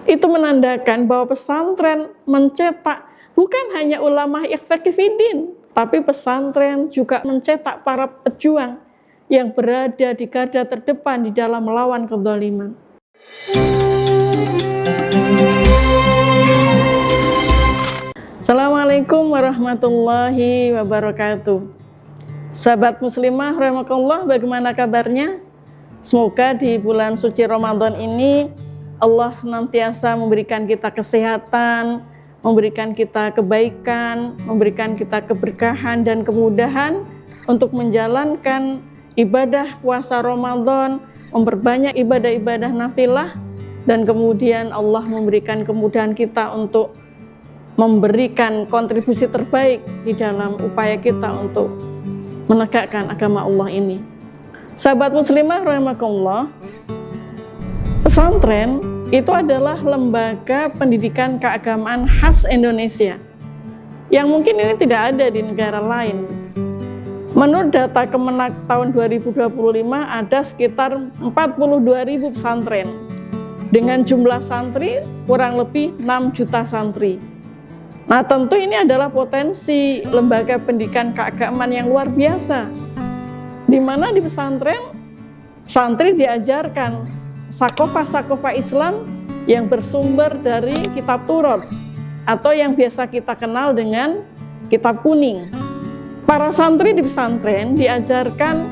Itu menandakan bahwa pesantren mencetak bukan hanya ulama ikhwatifiddin, tapi pesantren juga mencetak para pejuang yang berada di garda terdepan di dalam melawan kezaliman. Assalamualaikum warahmatullahi wabarakatuh. Sahabat muslimah rahimakumullah, bagaimana kabarnya? Semoga di bulan suci Ramadan ini Allah senantiasa memberikan kita kesehatan, memberikan kita kebaikan, memberikan kita keberkahan dan kemudahan untuk menjalankan ibadah puasa Ramadan, memperbanyak ibadah-ibadah nafilah, dan kemudian Allah memberikan kemudahan kita untuk memberikan kontribusi terbaik di dalam upaya kita untuk menegakkan agama Allah ini. Sahabat muslimah rahimakumullah, pesantren itu adalah lembaga pendidikan keagamaan khas Indonesia yang mungkin ini tidak ada di negara lain. Menurut data Kemenak tahun 2025 ada sekitar 42.000 pesantren dengan jumlah santri kurang lebih 6 juta santri. Nah, tentu ini adalah potensi lembaga pendidikan keagamaan yang luar biasa, di mana di pesantren santri diajarkan sakofa-sakofa Islam yang bersumber dari kitab Turath atau yang biasa kita kenal dengan kitab kuning. Para santri di pesantren diajarkan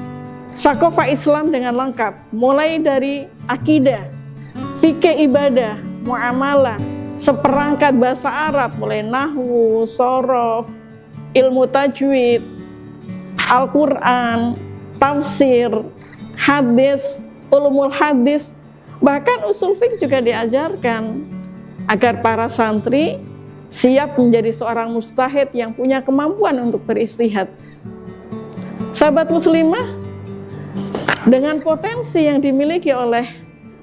sakofa Islam dengan lengkap, mulai dari akidah, fikih ibadah, muamalah, seperangkat bahasa Arab, mulai nahwu, shorof, ilmu tajwid, Al-Quran, tafsir, hadis, ulumul hadis, bahkan usul fiqh juga diajarkan agar para santri siap menjadi seorang mujtahid yang punya kemampuan untuk beristihad. Sahabat muslimah, dengan potensi yang dimiliki oleh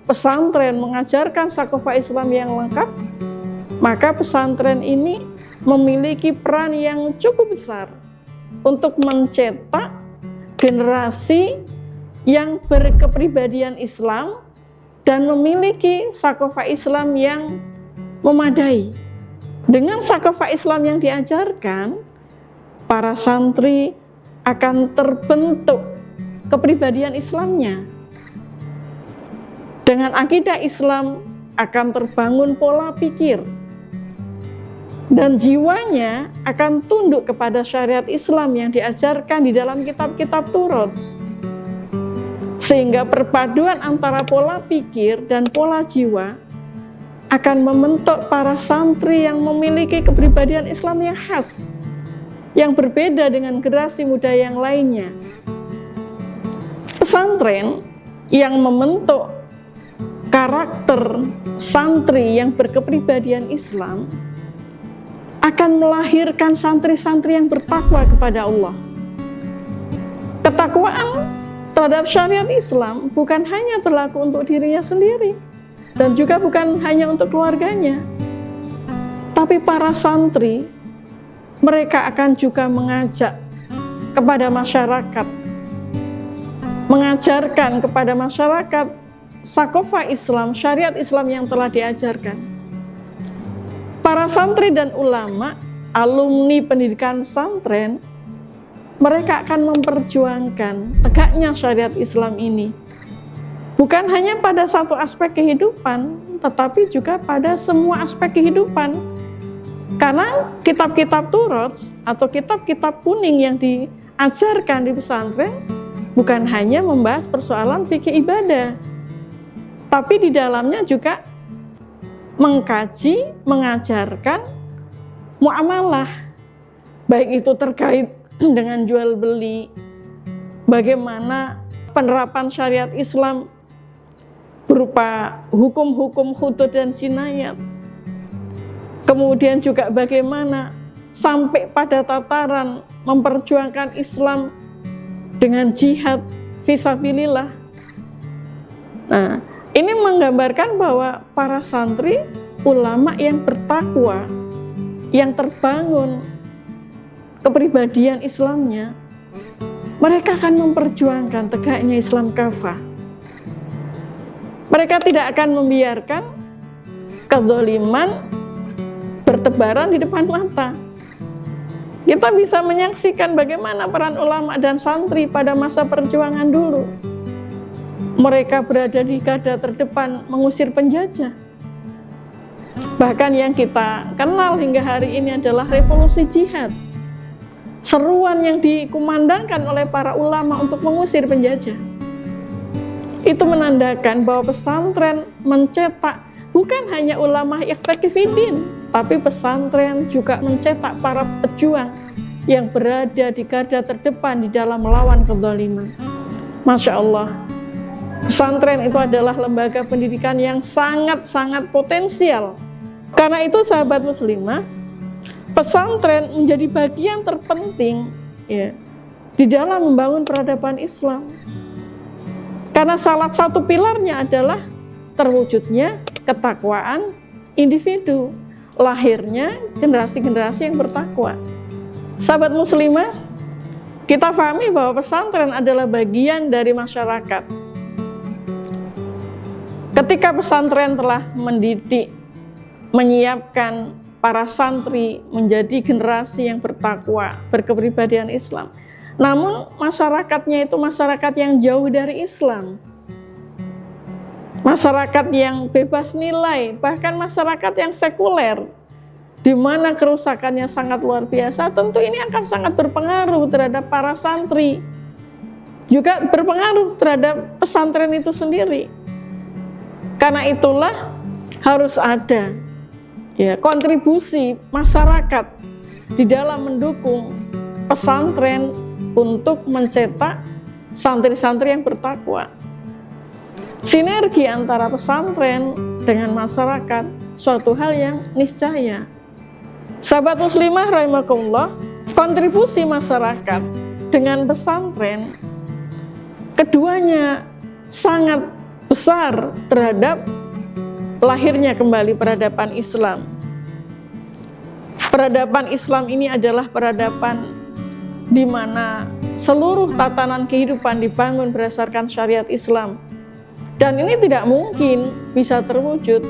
pesantren mengajarkan sakofa Islam yang lengkap, maka pesantren ini memiliki peran yang cukup besar untuk mencetak generasi yang berkepribadian Islam dan memiliki sakofa Islam yang memadai. Dengan sakofa Islam yang diajarkan, para santri akan terbentuk kepribadian Islamnya. Dengan akidah Islam akan terbangun pola pikir dan jiwanya akan tunduk kepada syariat Islam yang diajarkan di dalam kitab-kitab Turath. Sehingga perpaduan antara pola pikir dan pola jiwa akan membentuk para santri yang memiliki kepribadian Islam yang khas, yang berbeda dengan generasi muda yang lainnya. Pesantren yang membentuk karakter santri yang berkepribadian Islam akan melahirkan santri-santri yang bertakwa kepada Allah. Ketakwaan terhadap syariat Islam bukan hanya berlaku untuk dirinya sendiri dan juga bukan hanya untuk keluarganya, tapi para santri mereka akan juga mengajak kepada masyarakat, mengajarkan kepada masyarakat sakofa Islam, syariat Islam yang telah diajarkan. Para santri dan ulama, alumni pendidikan pesantren, mereka akan memperjuangkan tegaknya syariat Islam ini. Bukan hanya pada satu aspek kehidupan, tetapi juga pada semua aspek kehidupan. Karena kitab-kitab Turath atau kitab-kitab kuning yang diajarkan di pesantren bukan hanya membahas persoalan fikih ibadah, tapi di dalamnya juga mengkaji, mengajarkan muamalah, baik itu terkait dengan jual beli, bagaimana penerapan syariat Islam berupa hukum-hukum hudud dan jinayat, kemudian juga bagaimana sampai pada tataran memperjuangkan Islam dengan jihad fisabilillah. Nah, ini menggambarkan bahwa para santri, ulama yang bertakwa, yang terbangun kepribadian Islamnya, mereka akan memperjuangkan tegaknya Islam kafah. Mereka tidak akan membiarkan kezaliman bertebaran di depan mata. Kita bisa menyaksikan bagaimana peran ulama dan santri pada masa perjuangan dulu. Mereka berada di garda terdepan mengusir penjajah. Bahkan yang kita kenal hingga hari ini adalah revolusi jihad. Seruan yang dikumandangkan oleh para ulama untuk mengusir penjajah. Itu menandakan bahwa pesantren mencetak bukan hanya ulama ikhwatifiddin, tapi pesantren juga mencetak para pejuang yang berada di garda terdepan di dalam melawan kezaliman. Masya Allah, pesantren itu adalah lembaga pendidikan yang sangat-sangat potensial. Karena itu sahabat muslimah, pesantren menjadi bagian terpenting ya, di dalam membangun peradaban Islam. Karena salah satu pilarnya adalah terwujudnya ketakwaan individu, lahirnya generasi-generasi yang bertakwa. Sahabat muslimah, kita pahami bahwa pesantren adalah bagian dari masyarakat. Ketika pesantren telah mendidik, menyiapkan para santri menjadi generasi yang bertakwa, berkepribadian Islam, namun masyarakatnya itu masyarakat yang jauh dari Islam, masyarakat yang bebas nilai, bahkan masyarakat yang sekuler, di mana kerusakannya sangat luar biasa. Tentu ini akan sangat berpengaruh terhadap para santri, juga berpengaruh terhadap pesantren itu sendiri. Karena itulah harus ada ya kontribusi masyarakat di dalam mendukung pesantren untuk mencetak santri-santri yang bertakwa. Sinergi antara pesantren dengan masyarakat suatu hal yang niscaya. Sahabat muslimah rahimakumullah, kontribusi masyarakat dengan pesantren keduanya sangat besar terhadap lahirnya kembali peradaban Islam. Peradaban Islam ini adalah peradaban di mana seluruh tatanan kehidupan dibangun berdasarkan syariat Islam. Dan ini tidak mungkin bisa terwujud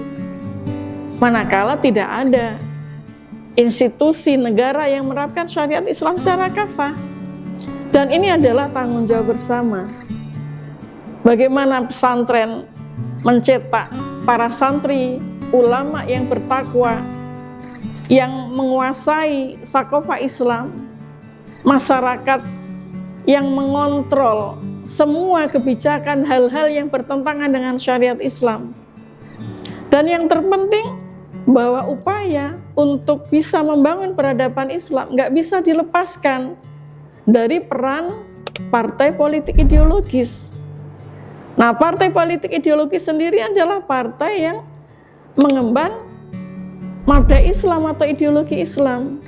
manakala tidak ada institusi negara yang menerapkan syariat Islam secara kafah. Dan ini adalah tanggung jawab bersama. Bagaimana pesantren mencetak para santri, ulama yang bertakwa, yang menguasai sakofah Islam, masyarakat yang mengontrol semua kebijakan hal-hal yang bertentangan dengan syariat Islam. Dan yang terpenting, bahwa upaya untuk bisa membangun peradaban Islam nggak bisa dilepaskan dari peran partai politik ideologis. Nah, partai politik ideologis sendiri adalah partai yang mengemban mabda Islam atau ideologi Islam.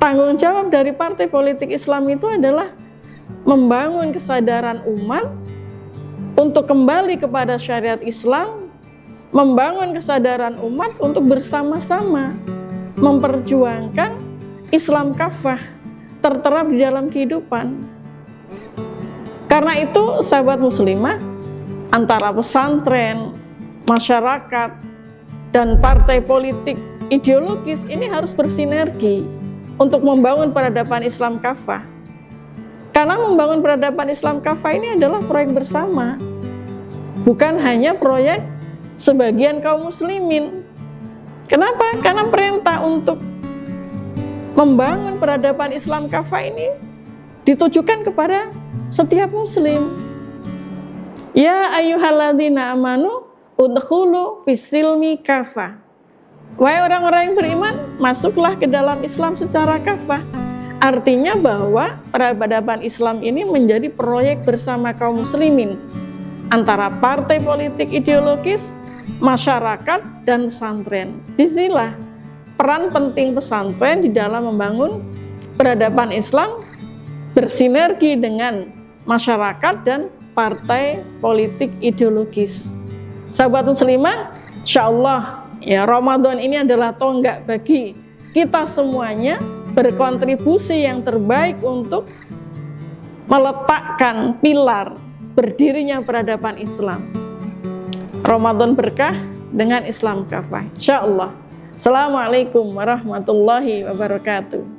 Tanggung jawab dari partai politik Islam itu adalah membangun kesadaran umat untuk kembali kepada syariat Islam, membangun kesadaran umat untuk bersama-sama memperjuangkan Islam kafah terterap di dalam kehidupan. Karena itu, sahabat muslimah, antara pesantren, masyarakat, dan partai politik ideologis ini harus bersinergi untuk membangun peradaban Islam kafah. Karena membangun peradaban Islam kafah ini adalah proyek bersama, bukan hanya proyek sebagian kaum muslimin. Kenapa? Karena perintah untuk membangun peradaban Islam kafah ini ditujukan kepada setiap muslim. Ya ayyuhalladzina amanu udkhulu fisilmi kafah. Wahai orang-orang yang beriman, masuklah ke dalam Islam secara kafah. Artinya bahwa peradaban Islam ini menjadi proyek bersama kaum muslimin, antara partai politik ideologis, masyarakat, dan pesantren. Disinilah peran penting pesantren di dalam membangun peradaban Islam bersinergi dengan masyarakat dan partai politik ideologis. Sahabat muslimah, insyaallah ya, Ramadan ini adalah tonggak bagi kita semuanya berkontribusi yang terbaik untuk meletakkan pilar berdirinya peradaban Islam. Ramadan berkah dengan Islam kafah. Insya Allah. Assalamualaikum warahmatullahi wabarakatuh.